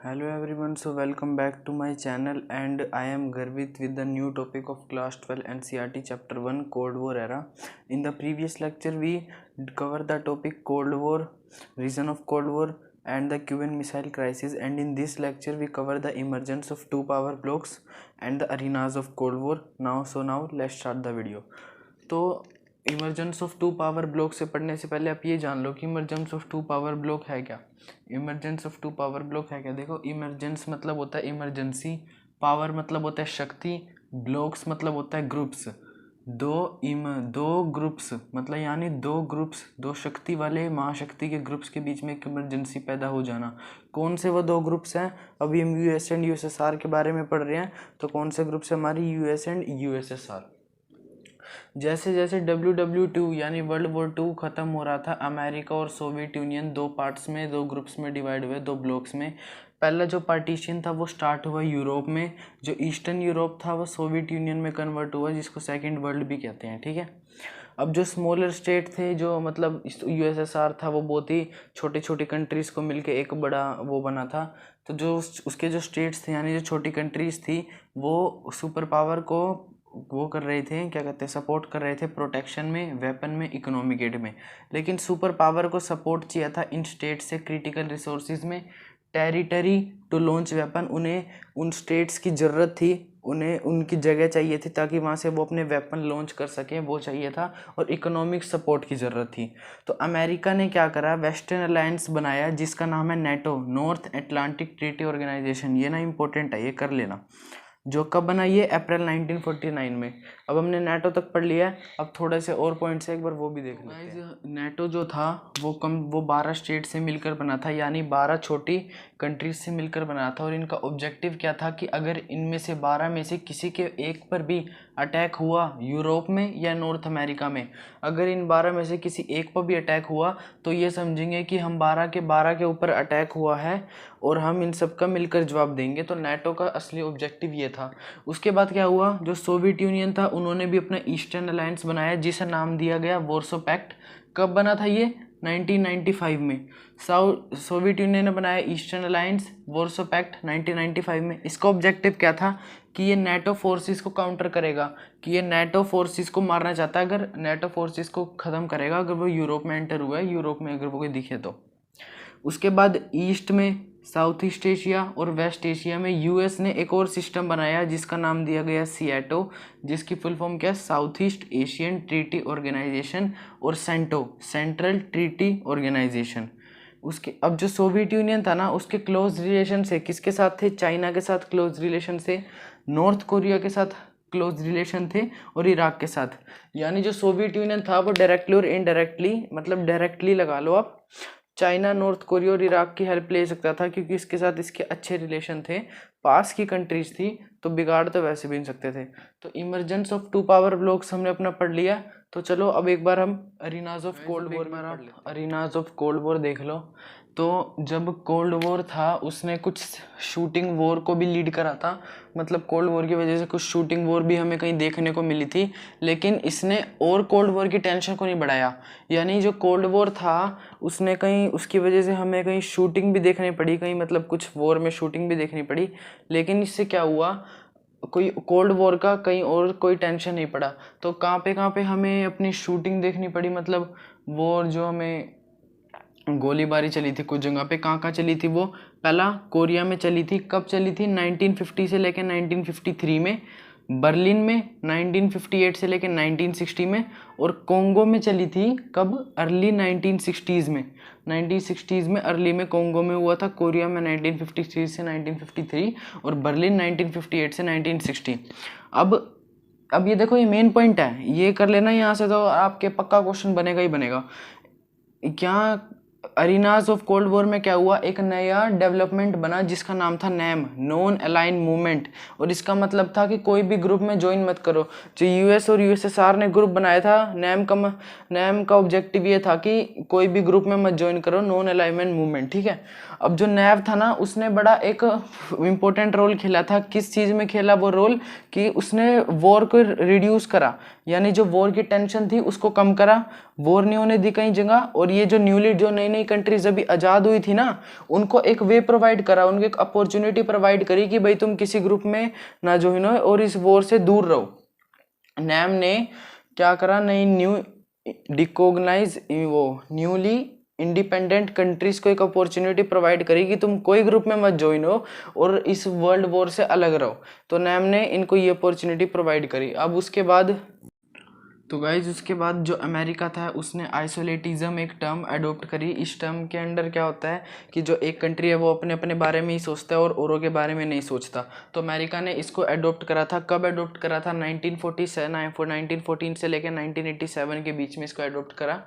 Hello everyone, so welcome back to my channel and I am Garvit with the new topic of class 12 NCERT chapter 1 Cold War era. In the previous lecture we covered the topic Cold War, reason of Cold War and the Cuban Missile Crisis, and in this lecture we cover the emergence of two power blocks and the arenas of Cold War. Now let's start the video. तो emergence of two power block से पढ़ने से पहले आप ये जान लो कि emergence of two power block है क्या। Emergence of two power block है क्या, देखो इमरजेंस मतलब होता है इमरजेंसी, पावर मतलब होता है शक्ति, ब्लॉक्स मतलब होता है ग्रुप्स। दो ग्रुप्स मतलब यानी दो ग्रुप्स, दो शक्ति वाले महाशक्ति के ग्रुप्स के बीच में एक इमरजेंसी पैदा हो जाना। कौन से वो दो ग्रुप्स हैं? अभी हम यूएस एंड यूएसएसआर के बारे में पढ़ रहे हैं, तो कौन से ग्रुप्स है हमारी? US and USSR. जैसे जैसे WW2 यानी वर्ल्ड वॉर 2 ख़त्म हो रहा था, अमेरिका और सोवियत यूनियन दो पार्ट्स में, दो ग्रुप्स में डिवाइड हुए, दो ब्लॉक्स में। पहला जो पार्टीशन था वो स्टार्ट हुआ यूरोप में, जो ईस्टर्न यूरोप था वो सोवियत यूनियन में कन्वर्ट हुआ, जिसको सेकेंड वर्ल्ड भी कहते हैं, ठीक है। अब जो स्मॉलर स्टेट थे, जो मतलब यूएसएसआर था, वो बहुत ही छोटी छोटी कंट्रीज़ को मिलके एक बड़ा वो बना था। तो जो उसके जो स्टेट्स थे यानी जो छोटी कंट्रीज़ थी, वो सुपर पावर को वो कर रहे थे, क्या कहते हैं, सपोर्ट कर रहे थे प्रोटेक्शन में, वेपन में, इकोनॉमिक एड में। लेकिन सुपर पावर को सपोर्ट चाहिए था इन स्टेट से क्रिटिकल रिसोर्सेज में, टेरिटरी टू लॉन्च वेपन। उन्हें उन स्टेट्स की ज़रूरत थी, उन्हें उनकी जगह चाहिए थी ताकि वहाँ से वो अपने वेपन लॉन्च कर सकें, वो चाहिए था, और इकोनॉमिक सपोर्ट की ज़रूरत थी। तो अमेरिका ने क्या करा, वेस्टर्न अलायंस बनाया जिसका नाम है NATO, North Atlantic Treaty Organization. ये ना इंपॉर्टेंट है, ये कर लेना। जो कब बना? ये अप्रैल 1949 में। अब हमने नेटो तक पढ़ लिया है, अब थोड़े से और पॉइंट्स है, एक बार वो भी देख लेते हैं। नेटो जो था वो 12 स्टेट से मिलकर बना था, यानी 12 छोटी कंट्रीज से मिलकर बना था। और इनका ऑब्जेक्टिव क्या था कि अगर इनमें से 12 में से किसी के एक पर भी अटैक हुआ यूरोप में या नॉर्थ अमेरिका में, अगर इन 12 में से किसी एक पर भी अटैक हुआ तो ये समझेंगे कि हम 12 के ऊपर अटैक हुआ है और हम इन सब का मिलकर जवाब देंगे। तो नेटो का असली ऑब्जेक्टिव ये था। उसके बाद क्या हुआ, जो सोवियत यूनियन था उन्होंने भी अपना ईस्टर्न अलायंस बनाया जिसे नाम दिया गया वॉर्सो पैक्ट। कब बना था ये? 1995 में। सोवियत यूनियन ने बनाया ईस्टर्न अलायंस, वॉर्सो पैक्ट 1995 में। इसका ऑब्जेक्टिव क्या था कि ये नेटो फोर्सेस को काउंटर करेगा, कि ये नेटो फोर्सेस को मारना चाहता है, अगर नेटो फोर्सेस को ख़त्म करेगा अगर वो यूरोप में एंटर हुआ है, यूरोप में अगर वो कोई दिखे तो। उसके बाद ईस्ट में, साउथ ईस्ट एशिया और वेस्ट एशिया में यूएस ने एक और सिस्टम बनाया जिसका नाम दिया गया सीएटो, जिसकी फुल फॉर्म क्या है? South East Asian Treaty Organization, और सेंटो, सेंट्रल ट्रीटी ऑर्गेनाइजेशन। उसके अब जो सोवियत यूनियन था ना, उसके क्लोज रिलेशन से किसके साथ थे? चाइना के साथ क्लोज रिलेशन से, नॉर्थ कोरिया के साथ क्लोज रिलेशन थे, और इराक के साथ। यानी जो सोवियत यूनियन था वो डायरेक्टली और इनडायरेक्टली, मतलब डायरेक्टली लगा लो आप, चाइना, नॉर्थ कोरिया और इराक की हेल्प ले सकता था क्योंकि इसके साथ इसके अच्छे रिलेशन थे, पास की कंट्रीज थी, तो बिगाड़ तो वैसे भी नहीं सकते थे। तो emergence of two power blocks हमने अपना पढ़ लिया। तो चलो अब एक बार हम अरीनाज ऑफ कोल्ड वॉर में, आप अरीनाज ऑफ कोल्ड वॉर देख लो। तो जब कोल्ड वॉर था उसने कुछ शूटिंग वॉर को भी लीड करा था, मतलब कोल्ड वॉर की वजह से कुछ शूटिंग वॉर भी हमें कहीं देखने को मिली थी, लेकिन इसने और कोल्ड वॉर की टेंशन को नहीं बढ़ाया। यानी जो कोल्ड वॉर था उसने कहीं, उसकी वजह से हमें कहीं शूटिंग भी देखनी पड़ी, कहीं मतलब कुछ वॉर में शूटिंग भी देखनी पड़ी, लेकिन इससे क्या हुआ, कोई कोल्ड वॉर का कहीं और कोई टेंशन नहीं पड़ा। तो कहाँ पे हमें अपनी शूटिंग देखनी पड़ी, मतलब वॉर जो हमें गोलीबारी चली थी कुछ जगह पे, कहाँ चली थी वो? पहला कोरिया में चली थी। कब चली थी? 1950 से लेकर 1953 में। बर्लिन में 1958 से लेकर 1960 में। और कोंगो में चली थी कब? अर्ली 1960s में। 1960s में अर्ली में कोंगो में हुआ था। कोरिया में 1953 से 1953 और बर्लिन 1958 से 1960। अब ये देखो, ये मेन पॉइंट है, ये कर लेना यहाँ से तो आपके पक्का क्वेश्चन बनेगा ही बनेगा। क्या अरीनाज ऑफ कोल्ड वॉर में क्या हुआ, एक नया डेवलपमेंट बना जिसका नाम था नैम, नॉन अलाइन मूवमेंट। और इसका मतलब था कि कोई भी ग्रुप में ज्वाइन मत करो। जो यूएस और यूएसएसआर ने ग्रुप बनाया था नैम का ऑब्जेक्टिव ये था कि कोई भी ग्रुप में मत ज्वाइन करो, नॉन अलाइनमेंट मूवमेंट, ठीक है। अब जो नैव था ना, उसने बड़ा एक इम्पोर्टेंट रोल खेला था। किस चीज़ में खेला वो रोल? कि उसने वॉर को रिड्यूस करा, यानी जो वॉर की टेंशन थी उसको कम करा, वॉर नहीं होने दी कहीं जगह। और ये जो न्यूली जो नई नई कंट्रीज अभी आज़ाद हुई थी ना, उनको एक वे प्रोवाइड करा, उनको एक अपॉर्चुनिटी प्रोवाइड करी कि भाई तुम किसी ग्रुप में ना ज्वाइन हो और इस वॉर से दूर रहो। नैम ने क्या करा, नई न्यू डिकोगनाइज वो न्यूली इंडिपेंडेंट कंट्रीज को एक अपॉर्चुनिटी प्रोवाइड करी कि तुम कोई ग्रुप में मत ज्वाइन हो और इस वर्ल्ड वॉर से अलग रहो। तो नैम ने इनको ये अपॉर्चुनिटी प्रोवाइड करी। अब उसके बाद तो गाइज उसके बाद जो अमेरिका था उसने आइसोलेटिज्म एक टर्म अडोप्ट करी। इस टर्म के अंडर क्या होता है कि जो एक कंट्री है वो अपने अपने बारे में ही सोचता है और औरों के बारे में नहीं सोचता। तो अमेरिका ने इसको अडोप्ट करा था। कब अडोप्ट करा था? 1914 से लेकर 1987 के बीच में इसको अडोप्ट करा।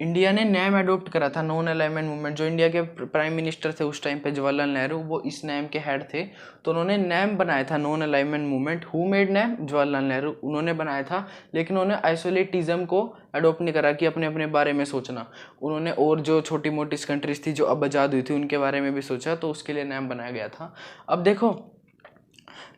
इंडिया ने नैम अडोप्ट करा था, नॉन अलाइनमेंट मूवमेंट। जो इंडिया के प्राइम मिनिस्टर थे उस टाइम पे जवाहरलाल नेहरू, वो इस नैम के हेड थे। तो उन्होंने नैम बनाया था, non alignment movement. Who made NAM? Jawaharlal Nehru, उन्होंने बनाया था। लेकिन उन्होंने आइसोलेटिज्म को अडोप्ट नहीं करा कि अपने अपने बारे में सोचना। उन्होंने और जो छोटी मोटी कंट्रीज थी जो अब आज़ाद हुई थी उनके बारे में भी सोचा, तो उसके लिए नैम बनाया गया था। अब देखो,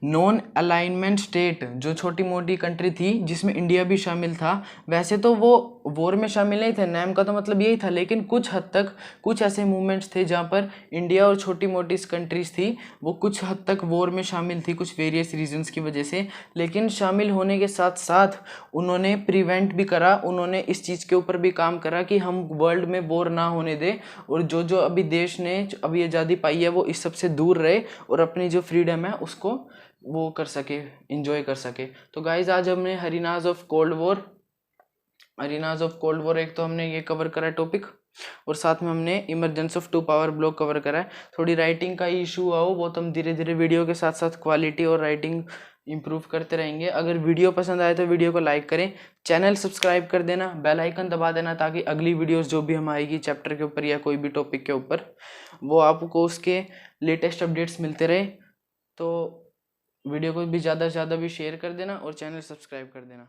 नॉन अलाइनमेंट स्टेट जो छोटी मोटी कंट्री थी जिसमें इंडिया भी शामिल था, वैसे तो वो वॉर में शामिल नहीं थे, नैम का तो मतलब यही था। लेकिन कुछ हद तक कुछ ऐसे मूवमेंट्स थे जहाँ पर इंडिया और छोटी मोटी कंट्रीज थी वो कुछ हद तक वॉर में शामिल थी, कुछ वेरियस रीजंस की वजह से। लेकिन शामिल होने के साथ साथ उन्होंने प्रिवेंट भी करा, उन्होंने इस चीज़ के ऊपर भी काम करा कि हम वर्ल्ड में वॉर ना होने दें और जो जो अभी देश ने अभी आज़ादी पाई है वो इस सबसे दूर रहे और अपनी जो फ्रीडम है उसको वो कर सके, इंजॉय कर सके। तो गाइज आज हमने हरीनाज ऑफ कोल्ड वॉर एक तो हमने ये कवर करा है टॉपिक, और साथ में हमने emergence of 2 power block cover करा है। थोड़ी राइटिंग का इशू आओ वो तो हम धीरे धीरे वीडियो के साथ साथ क्वालिटी और राइटिंग इंप्रूव करते रहेंगे। अगर वीडियो पसंद आए तो वीडियो को लाइक करें, चैनल सब्सक्राइब कर देना, बेल आइकन दबा देना ताकि अगली वीडियोस जो भी हम आएगी चैप्टर के ऊपर या कोई भी टॉपिक के ऊपर वो आपको उसके लेटेस्ट अपडेट्स मिलते रहे। तो वीडियो को भी ज़्यादा से ज़्यादा भी शेयर कर देना और चैनल सब्सक्राइब कर देना।